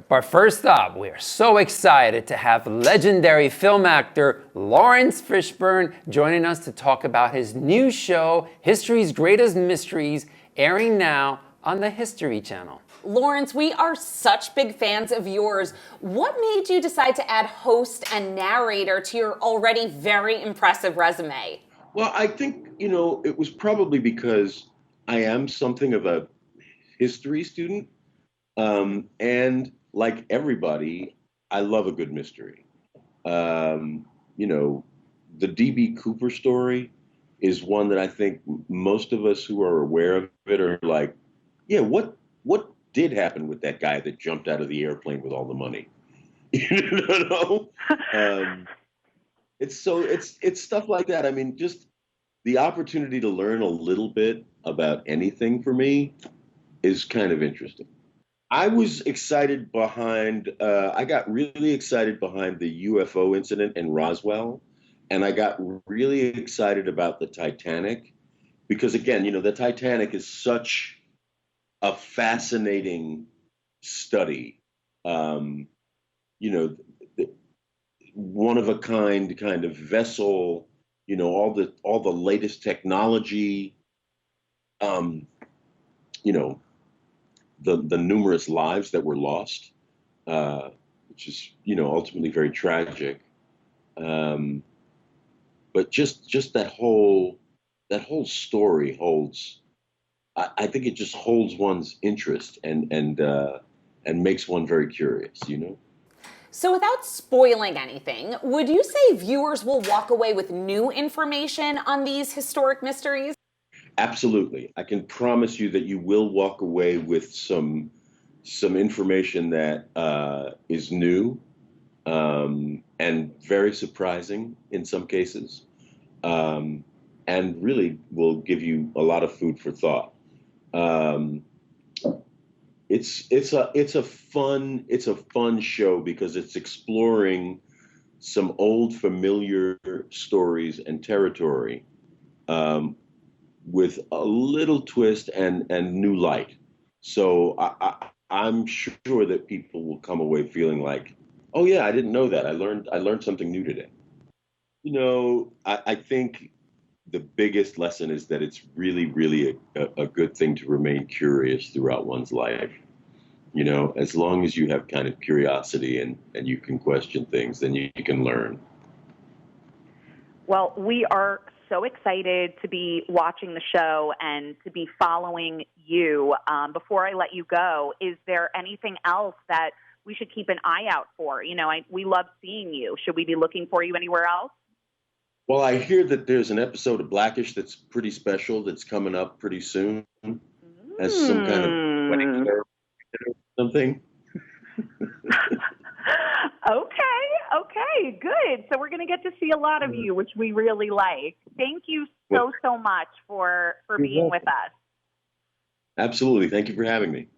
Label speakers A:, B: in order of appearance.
A: But first up, we are so excited to have legendary film actor Laurence Fishburne joining us to talk about his new show, History's Greatest Mysteries, airing now on the History Channel.
B: Laurence, we are such big fans of yours. What made you decide to add host and narrator to your already very impressive resume?
C: Well, I think, it was probably because I am something of a history student. And like everybody, I love a good mystery. The D.B. Cooper story is one that I think most of us who are aware of it are like, yeah, what did happen with that guy that jumped out of the airplane with all the money? You know? It's stuff like that. I mean, just the opportunity to learn a little bit about anything for me is kind of interesting. I was excited I got really excited behind the UFO incident in Roswell, and I got really excited about the Titanic because, again, the Titanic is such a fascinating study. One of a kind of vessel, all the latest technology, the numerous lives that were lost, which is, ultimately very tragic. But just that whole story holds, I think it just holds one's interest and makes one very curious,
B: So without spoiling anything, would you say viewers will walk away with new information on these historic mysteries?
C: Absolutely. I can promise you that you will walk away with some information that is new and very surprising in some cases, and really will give you a lot of food for thought. It's a fun show because it's exploring some old familiar stories and territory. With a little twist and new light. So I'm sure that people will come away feeling like, oh yeah, I didn't know that. I learned something new today. I think the biggest lesson is that it's really, really a good thing to remain curious throughout one's life. As long as you have kind of curiosity and you can question things, then you can learn.
D: Well, we are so excited to be watching the show and to be following you. Before I let you go, is there anything else that we should keep an eye out for? We love seeing you. Should we be looking for you anywhere else?
C: Well, I hear that there's an episode of Blackish that's pretty special that's coming up pretty soon as some kind of wedding ceremony or something.
D: Okay, good. So we're going to get to see a lot of you, which we really like. Thank you so much for being with us.
C: Absolutely. Thank you for having me.